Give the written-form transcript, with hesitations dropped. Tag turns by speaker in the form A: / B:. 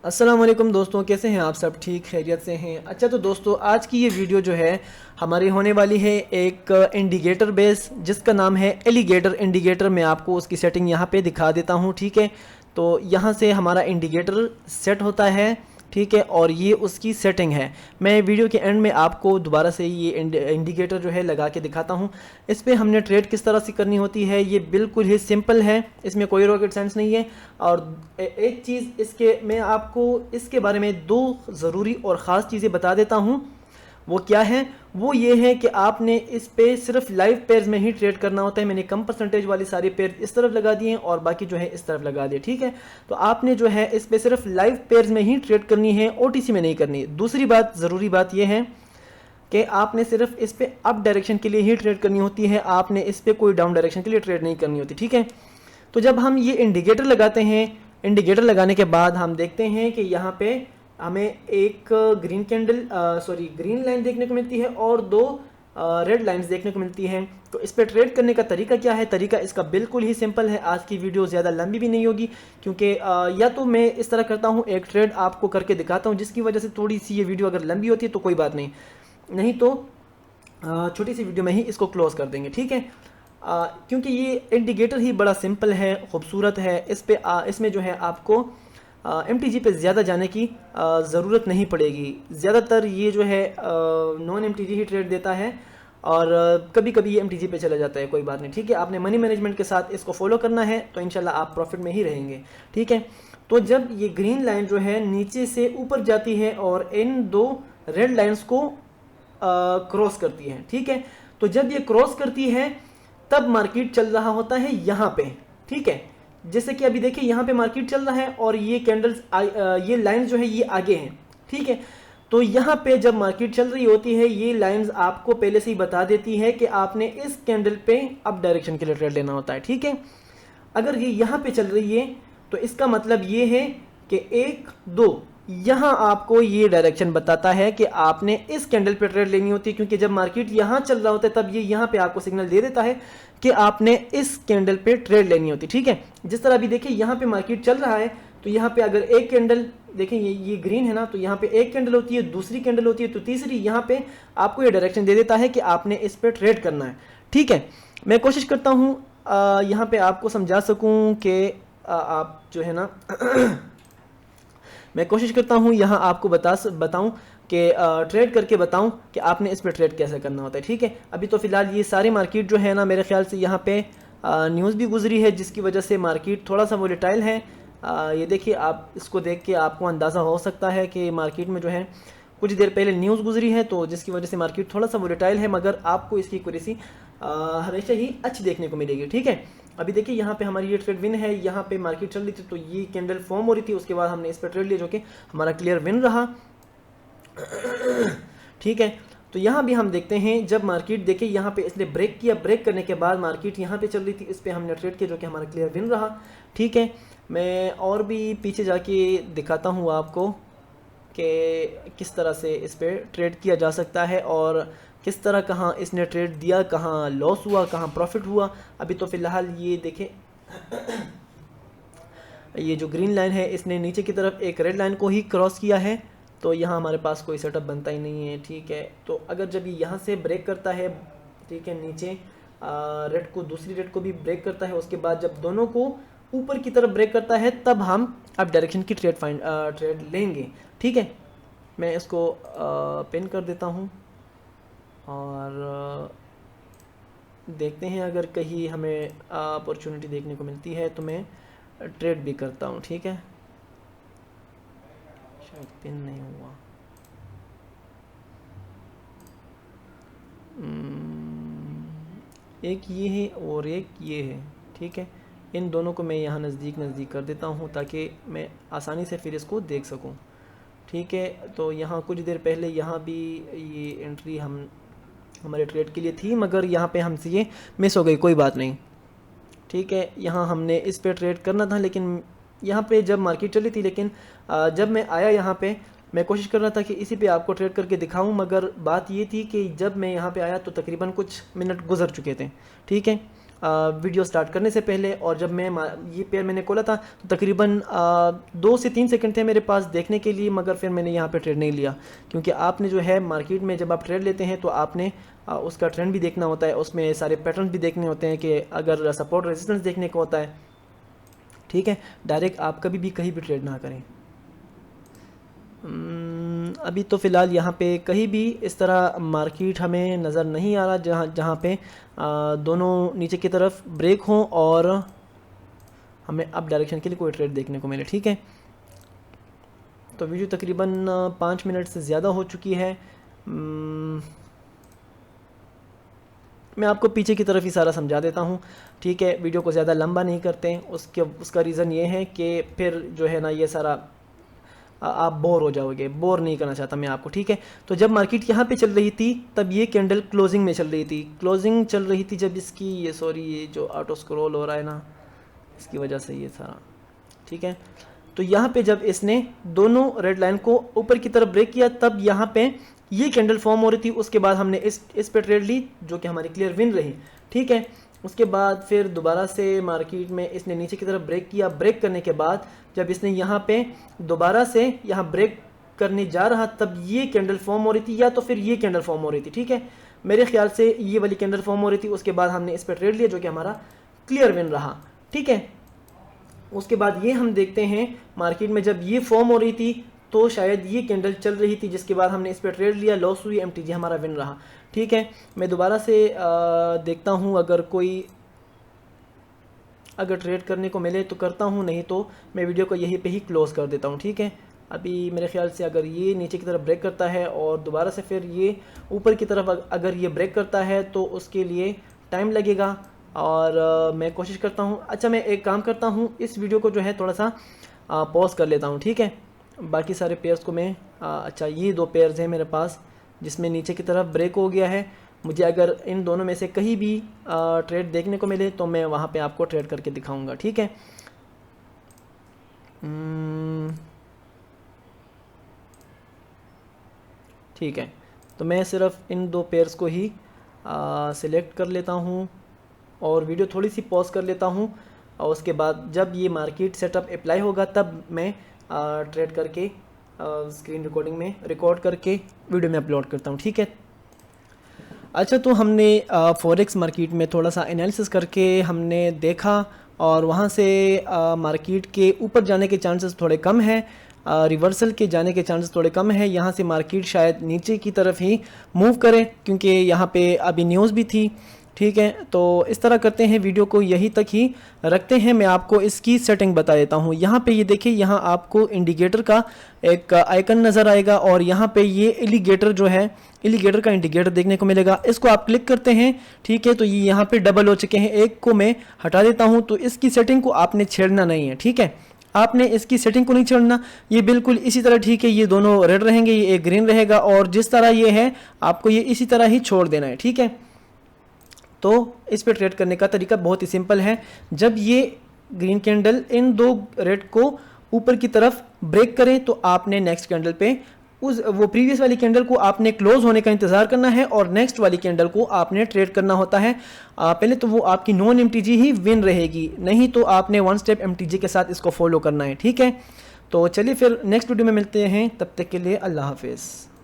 A: अस्सलाम वालेकुम दोस्तों, कैसे हैं आप? सब ठीक खैरियत से हैं? अच्छा, तो दोस्तों आज की ये वीडियो जो है हमारी होने वाली है एक इंडिकेटर बेस, जिसका नाम है एलिगेटर इंडिकेटर। मैं आपको उसकी सेटिंग यहाँ पे दिखा देता हूँ, ठीक है। तो यहाँ से हमारा इंडिकेटर सेट होता है, ठीक है, और ये उसकी सेटिंग है। मैं वीडियो के एंड में आपको दोबारा से ये इंडिकेटर जो है लगा के दिखाता हूँ। इस पर हमने ट्रेड किस तरह से करनी होती है, ये बिल्कुल ही सिंपल है, इसमें कोई रॉकेट साइंस नहीं है। और एक चीज़ इसके मैं आपको इसके बारे में दो ज़रूरी और ख़ास चीज़ें बता देता हूँ। वो क्या है? वो ये है कि आपने इस पे सिर्फ लाइव पेयर्स में ही ट्रेड करना होता है। मैंने कम परसेंटेज वाली सारी पेयर इस तरफ लगा दिए हैं और बाकी जो है इस तरफ लगा दिए, ठीक है। तो आपने जो है इस पे सिर्फ लाइव पेयर्स में ही ट्रेड करनी है, ओटीसी में नहीं करनी। दूसरी बात, ज़रूरी बात यह है कि आपने सिर्फ इस पे अप डायरेक्शन के लिए ही ट्रेड करनी होती है, आपने इस पे कोई डाउन डायरेक्शन के लिए ट्रेड नहीं करनी होती, ठीक है। तो जब हम ये इंडिकेटर लगाते हैं, इंडिकेटर लगाने के बाद हम देखते हैं कि यहाँ पे हमें एक ग्रीन लाइन देखने को मिलती है और दो रेड लाइंस देखने को मिलती हैं। तो इस पर ट्रेड करने का तरीका क्या है? तरीका इसका बिल्कुल ही सिंपल है। आज की वीडियो ज़्यादा लंबी भी नहीं होगी, क्योंकि या तो मैं इस तरह करता हूँ, एक ट्रेड आपको करके दिखाता हूँ, जिसकी वजह से थोड़ी सी ये वीडियो अगर लंबी होती है तो कोई बात नहीं, नहीं तो छोटी सी वीडियो में ही इसको क्लोज कर देंगे, ठीक है। क्योंकि ये इंडिकेटर ही बड़ा सिंपल है, खूबसूरत है। इसमें जो है आपको MTG पे ज़्यादा जाने की ज़रूरत नहीं पड़ेगी। ज़्यादातर ये जो है नॉन MTG ही ट्रेड देता है, और कभी कभी ये MTG पे चला जाता है, कोई बात नहीं, ठीक है। आपने मनी मैनेजमेंट के साथ इसको फॉलो करना है तो इंशाल्लाह आप प्रॉफिट में ही रहेंगे, ठीक है। तो जब ये ग्रीन लाइन जो है नीचे से ऊपर जाती है और इन दो रेड लाइन्स को क्रॉस करती है, ठीक है, तो जब ये क्रॉस करती है तब मार्केट चल रहा होता है यहाँ पे, ठीक है। जैसे कि अभी देखिए यहाँ पे मार्केट चल रहा है और ये कैंडल्स ये लाइंस जो है ये आगे हैं, ठीक है। तो यहाँ पे जब मार्केट चल रही होती है, ये लाइंस आपको पहले से ही बता देती है कि आपने इस कैंडल पे अप डायरेक्शन के लिए ट्रेड लेना होता है, ठीक है। अगर ये यहाँ पे चल रही है तो इसका मतलब ये है कि 1 2 यहाँ आपको ये डायरेक्शन बताता है कि आपने इस कैंडल पे ट्रेड लेनी होती है, क्योंकि जब मार्केट यहाँ चल रहा होता है तब ये यहाँ पे आपको सिग्नल दे देता है कि आपने इस कैंडल पे ट्रेड लेनी होती है, ठीक है। जिस तरह अभी देखिए यहाँ पे मार्केट चल रहा है, तो यहाँ पे अगर एक कैंडल देखें, ये ग्रीन है ना, तो यहाँ पे एक कैंडल होती है, दूसरी कैंडल होती है, तो तीसरी, यहाँ पे आपको ये डायरेक्शन दे देता है कि आपने इस पे ट्रेड करना है, ठीक है। मैं कोशिश करता हूँ यहाँ पे आपको समझा सकूँ कि आप जो है ना मैं कोशिश करता हूँ यहाँ आपको बताऊँ कि ट्रेड करके बताऊँ कि आपने इस पर ट्रेड कैसे करना होता है, ठीक है। अभी तो फ़िलहाल ये सारे मार्केट जो है ना, मेरे ख्याल से यहाँ पे न्यूज़ भी गुजरी है, जिसकी वजह से मार्केट थोड़ा सा वोलेटाइल है। ये देखिए, आप इसको देख के आपको अंदाज़ा हो सकता है कि मार्केट में जो है कुछ देर पहले न्यूज़ गुजरी है, तो जिसकी वजह से मार्केट थोड़ा सा वोलेटाइल है, मगर आपको इसकी एक्यूरेसी हमेशा ही अच्छी देखने को मिलेगी, ठीक है। अभी देखिए यहाँ पे हमारी ये ट्रेड विन है, यहाँ पे मार्केट चल रही थी तो ये कैंडल फॉर्म हो रही थी, उसके बाद हमने इस पर ट्रेड लिया, जो कि हमारा क्लियर विन रहा, ठीक है। तो यहाँ भी हम देखते हैं, जब मार्केट देखिए यहाँ पे इसने ब्रेक किया, ब्रेक करने के बाद मार्केट यहाँ पे चल रही थी, इस पर हमने ट्रेड किया, जो कि हमारा क्लियर विन रहा, ठीक है। मैं और भी पीछे जाके दिखाता हूँ आपको कि किस तरह से इस पर ट्रेड किया जा सकता है और किस तरह कहाँ इसने ट्रेड दिया, कहाँ लॉस हुआ, कहाँ प्रॉफिट हुआ। अभी तो फ़िलहाल ये देखें ये जो ग्रीन लाइन है, इसने नीचे की तरफ एक रेड लाइन को ही क्रॉस किया है, तो यहाँ हमारे पास कोई सेटअप बनता ही नहीं है, ठीक है। तो अगर जब ये यहाँ से ब्रेक करता है, ठीक है, नीचे रेड को, दूसरी रेड को भी ब्रेक करता है, उसके बाद जब दोनों को ऊपर की तरफ ब्रेक करता है, तब हम अब डायरेक्शन की ट्रेड लेंगे, ठीक है। मैं इसको पिन कर देता हूँ और देखते हैं अगर कहीं हमें अपॉर्चुनिटी देखने को मिलती है तो मैं ट्रेड भी करता हूँ, ठीक है। शायद पिन नहीं हुआ। एक ये है और एक ये है, ठीक है। इन दोनों को मैं यहाँ नज़दीक कर देता हूँ ताकि मैं आसानी से फिर इसको देख सकूँ, ठीक है। तो यहाँ कुछ देर पहले यहाँ भी ये एंट्री हमारे ट्रेड के लिए थी, मगर यहाँ पे हमसे ये मिस हो गई, कोई बात नहीं, ठीक है। यहाँ हमने इस पे ट्रेड करना था, लेकिन यहाँ पे जब मार्केट चली थी, लेकिन जब मैं आया यहाँ पे, मैं कोशिश कर रहा था कि इसी पे आपको ट्रेड करके दिखाऊं, मगर बात ये थी कि जब मैं यहाँ पे आया तो तकरीबन कुछ मिनट गुजर चुके थे, ठीक है। वीडियो स्टार्ट करने से पहले, और जब मैं ये पेयर मैंने खोला था तो तकरीबन 2 से 3 सेकंड थे मेरे पास देखने के लिए, मगर फिर मैंने यहाँ पे ट्रेड नहीं लिया, क्योंकि आपने जो है मार्केट में जब आप ट्रेड लेते हैं तो आपने उसका ट्रेंड भी देखना होता है, उसमें सारे पैटर्न भी देखने होते हैं कि अगर सपोर्ट रेजिस्टेंस देखने को होता है, ठीक है। डायरेक्ट आप कभी भी कहीं भी ट्रेड ना करें। अभी तो फ़िलहाल यहाँ पे कहीं भी इस तरह मार्केट हमें नज़र नहीं आ रहा जहाँ पे दोनों नीचे की तरफ ब्रेक हों और हमें अप डायरेक्शन के लिए कोई ट्रेड देखने को मिले, ठीक है। तो वीडियो तकरीबन 5 मिनट से ज़्यादा हो चुकी है। मैं आपको पीछे की तरफ ही सारा समझा देता हूँ, ठीक है। वीडियो को ज़्यादा लंबा नहीं करते हैं, उसका रीज़न ये है कि फिर जो है ना ये सारा आप बोर हो जाओगे, बोर नहीं करना चाहता मैं आपको, ठीक है। तो जब मार्केट यहाँ पे चल रही थी तब ये कैंडल क्लोजिंग में चल रही थी, क्लोजिंग चल रही थी जब इसकी ये जो ऑटो स्क्रॉल हो रहा है ना, इसकी वजह से ये सारा, ठीक है। तो यहाँ पे जब इसने दोनों रेड लाइन को ऊपर की तरफ ब्रेक किया तब यहाँ पे ये कैंडल फॉर्म हो रही थी। उसके बाद हमने इस पे ट्रेड ली जो कि हमारी क्लियर विन रही, ठीक है। उसके बाद फिर दोबारा से मार्केट में इसने नीचे की तरफ ब्रेक किया। ब्रेक करने के बाद जब इसने यहाँ पे दोबारा से यहाँ ब्रेक करने जा रहा तब ये कैंडल फॉर्म हो रही थी, या तो फिर ये कैंडल फॉर्म हो रही थी, ठीक है। मेरे ख्याल से ये वाली कैंडल फॉर्म हो रही थी। उसके बाद हमने इस पर ट्रेड लिया जो कि हमारा क्लियर विन रहा, ठीक है। उसके बाद ये हम देखते हैं मार्केट में जब ये फॉर्म हो रही थी तो शायद ये कैंडल चल रही थी, जिसके बाद हमने इस पर ट्रेड लिया, लॉस हुई, MTG हमारा विन रहा, ठीक है। मैं दोबारा से देखता हूँ अगर ट्रेड करने को मिले तो करता हूँ, नहीं तो मैं वीडियो को यहीं पे ही क्लोज़ कर देता हूँ, ठीक है। अभी मेरे ख्याल से अगर ये नीचे की तरफ ब्रेक करता है और दोबारा से फिर ये ऊपर की तरफ अगर ये ब्रेक करता है तो उसके लिए टाइम लगेगा, और मैं कोशिश करता हूँ। अच्छा, मैं एक काम करता हूँ, इस वीडियो को जो है थोड़ा सा पॉज कर लेता हूँ, ठीक है। बाकी सारे पेयर्स को मैं अच्छा, ये 2 पेयर्स हैं मेरे पास जिसमें नीचे की तरफ ब्रेक हो गया है। मुझे अगर इन दोनों में से कहीं भी ट्रेड देखने को मिले तो मैं वहाँ पे आपको ट्रेड करके दिखाऊंगा, ठीक है। ठीक है, तो मैं सिर्फ इन 2 पेयर्स को ही सिलेक्ट कर लेता हूँ और वीडियो थोड़ी सी पॉज कर लेता हूँ, और उसके बाद जब ये मार्केट सेटअप अप्लाई होगा तब मैं ट्रेड करके स्क्रीन रिकॉर्डिंग में रिकॉर्ड करके वीडियो में अपलोड करता हूँ, ठीक है। अच्छा, तो हमने फॉरेक्स मार्केट में थोड़ा सा एनालिसिस करके हमने देखा और वहाँ से मार्केट के ऊपर जाने के चांसेस थोड़े कम हैं, रिवर्सल के जाने के चांसेस थोड़े कम हैं। यहाँ से मार्केट शायद नीचे की तरफ ही मूव करे क्योंकि यहाँ पे अभी न्यूज़ भी थी, ठीक है। तो इस तरह करते हैं, वीडियो को यहीं तक ही रखते हैं। मैं आपको इसकी सेटिंग बता देता हूँ। यहाँ पे ये देखिए, यहाँ आपको इंडिकेटर का एक आइकन नज़र आएगा और यहाँ पे ये एलिगेटर जो है, एलिगेटर का इंडिकेटर देखने को मिलेगा। इसको आप क्लिक करते हैं, ठीक है। तो ये यहाँ पे डबल हो चुके हैं, एक को मैं हटा देता हूँ। तो इसकी सेटिंग को आपने छेड़ना नहीं है, ठीक है। आपने इसकी सेटिंग को नहीं छेड़ना, ये बिल्कुल इसी तरह ठीक है। ये दोनों रेड रहेंगे, ये एक ग्रीन रहेगा, और जिस तरह ये है आपको ये इसी तरह ही छोड़ देना है, ठीक है। तो इस पे ट्रेड करने का तरीका बहुत ही सिंपल है। जब ये ग्रीन कैंडल इन 2 रेड को ऊपर की तरफ ब्रेक करें तो आपने नेक्स्ट कैंडल पे वो प्रीवियस वाली कैंडल को आपने क्लोज होने का इंतजार करना है और नेक्स्ट वाली कैंडल को आपने ट्रेड करना होता है। पहले तो वो आपकी नॉन MTG ही विन रहेगी, नहीं तो आपने 1 स्टेप MTG के साथ इसको फॉलो करना है, ठीक है। तो चलिए फिर नेक्स्ट वीडियो में मिलते हैं, तब तक के लिए अल्लाह हाफिज़।